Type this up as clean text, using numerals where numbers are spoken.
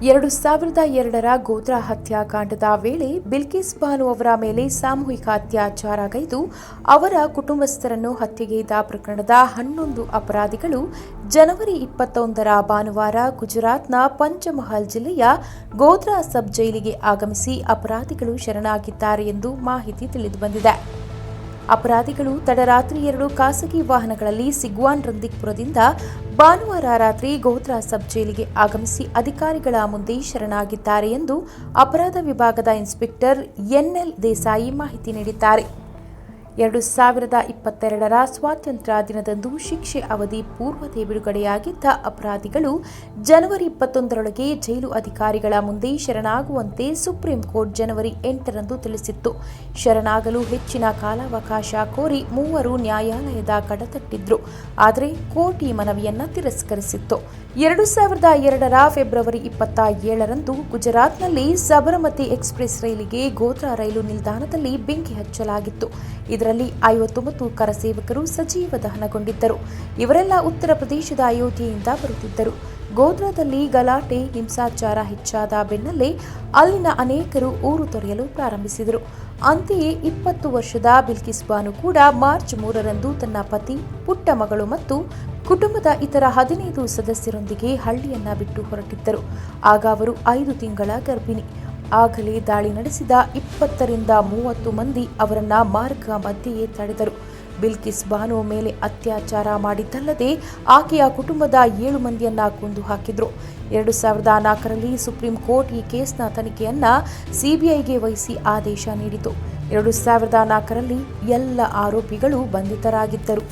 2002ರ ಗೋಧ್ರಾ ಹತ್ಯಾಕಾಂಡದ ವೇಳೆ ಬಿಲ್ಕಿಸ್ ಬಾನು ಅವರ ಮೇಲೆ ಸಾಮೂಹಿಕ ಅತ್ಯಾಚಾರಗೈದು ಅವರ ಕುಟುಂಬಸ್ಥರನ್ನು ಹತ್ಯೆಗೈದ ಪ್ರಕರಣದ 11 ಅಪರಾಧಿಗಳು ಜನವರಿ 21ರ ಭಾನುವಾರ ಗುಜರಾತ್ನ ಪಂಚಮಹಲ್ ಜಿಲ್ಲೆಯ ಗೋಧ್ರಾ ಸಬ್ ಜೈಲಿಗೆ ಆಗಮಿಸಿ ಅಪರಾಧಿಗಳು ಶರಣಾಗಿದ್ದಾರೆ ಎಂದು ಮಾಹಿತಿ ತಿಳಿದುಬಂದಿದೆ. ಅಪರಾಧಿಗಳು ತಡರಾತ್ರಿ 2 ಖಾಸಗಿ ವಾಹನಗಳಲ್ಲಿ ಸಿಗ್ವಾನ್ ರಂದಿಕ್ಪುರದಿಂದ ಭಾನುವಾರ ರಾತ್ರಿ ಗೋಧ್ರಾ ಸಬ್ ಜೈಲಿಗೆ ಆಗಮಿಸಿ ಅಧಿಕಾರಿಗಳ ಮುಂದೆ ಶರಣಾಗಿದ್ದಾರೆ ಎಂದು ಅಪರಾಧ ವಿಭಾಗದ ಇನ್ಸ್ಪೆಕ್ಟರ್ ಎನ್ಎಲ್ ದೇಸಾಯಿ ಮಾಹಿತಿ ನೀಡಿದ್ದಾರೆ. 2022ರ ಸ್ವಾತಂತ್ರ್ಯ ದಿನದಂದು ಶಿಕ್ಷೆ ಅವಧಿ ಪೂರ್ವದೇ ಬಿಡುಗಡೆಯಾಗಿದ್ದ ಅಪರಾಧಿಗಳು ಜನವರಿ 21ರೊಳಗೆ ಜೈಲು ಅಧಿಕಾರಿಗಳ ಮುಂದೆ ಶರಣಾಗುವಂತೆ ಸುಪ್ರೀಂ ಕೋರ್ಟ್ ಜನವರಿ 8ರಂದು ತಿಳಿಸಿತ್ತು. ಶರಣಾಗಲು ಹೆಚ್ಚಿನ ಕಾಲಾವಕಾಶ ಕೋರಿ ಮೂವರು ನ್ಯಾಯಾಲಯದ ಕಡತಟ್ಟಿದ್ರು. ಆದರೆ ಕೋರ್ಟ್ ಈ ಮನವಿಯನ್ನು ತಿರಸ್ಕರಿಸಿತ್ತು. 2002ರ ಫೆಬ್ರವರಿ 27ರಂದು ಗುಜರಾತ್ನಲ್ಲಿ ಸಬರಮತಿ ಎಕ್ಸ್ಪ್ರೆಸ್ ರೈಲಿಗೆ ಗೋಧ್ರಾ ರೈಲು ನಿಲ್ದಾಣದಲ್ಲಿ ಬೆಂಕಿ ಹಚ್ಚಲಾಗಿತ್ತು. ಇದರಲ್ಲಿ 59 ಕರಸೇವಕರು ಸಜೀವ ದಹನಗೊಂಡಿದ್ದರು. ಇವರೆಲ್ಲ ಉತ್ತರ ಪ್ರದೇಶದ ಅಯೋಧ್ಯೆಯಿಂದ ಬರುತ್ತಿದ್ದರು. ಗೋಧ್ರಾದಲ್ಲಿ ಗಲಾಟೆ, ಹಿಂಸಾಚಾರ ಹೆಚ್ಚಾದ ಬೆನ್ನಲ್ಲೇ ಅಲ್ಲಿನ ಅನೇಕರು ಊರು ತೊರೆಯಲು ಪ್ರಾರಂಭಿಸಿದರು. ಅಂತೆಯೇ 20 ವರ್ಷದ ಬಿಲ್ಕಿಸ್ ಬಾನು ಕೂಡ ಮಾರ್ಚ್ 3ರಂದು ತನ್ನ ಪತಿ, ಪುಟ್ಟ ಮಗಳು ಮತ್ತು ಕುಟುಂಬದ ಇತರ 15 ಸದಸ್ಯರೊಂದಿಗೆ ಹಳ್ಳಿಯನ್ನ ಬಿಟ್ಟು ಹೊರಟಿದ್ದರು. ಆಗ ಅವರು 5 ತಿಂಗಳ ಗರ್ಭಿಣಿ. ಆಗಲೇ ದಾಳಿ ನಡೆಸಿದ 20ರಿಂದ 30 ಮಂದಿ ಅವರನ್ನ ಮಾರ್ಗ ಮಧ್ಯೆಯೇ ತಡೆದರು. ಬಿಲ್ಕಿಸ್ ಬಾನು ಮೇಲೆ ಅತ್ಯಾಚಾರ ಮಾಡಿದ್ದಲ್ಲದೆ ಆಕೆಯ ಕುಟುಂಬದ 7 ಮಂದಿಯನ್ನ ಕೊಂದು ಹಾಕಿದ್ರು. 2004ರಲ್ಲಿ ಸುಪ್ರೀಂ ಕೋರ್ಟ್ ಈ ಕೇಸ್ನ ತನಿಖೆಯನ್ನ ಸಿಬಿಐಗೆ ವಹಿಸಿ ಆದೇಶ ನೀಡಿತು. 2004ರಲ್ಲಿ ಎಲ್ಲ ಆರೋಪಿಗಳು ಬಂಧಿತರಾಗಿದ್ದರು.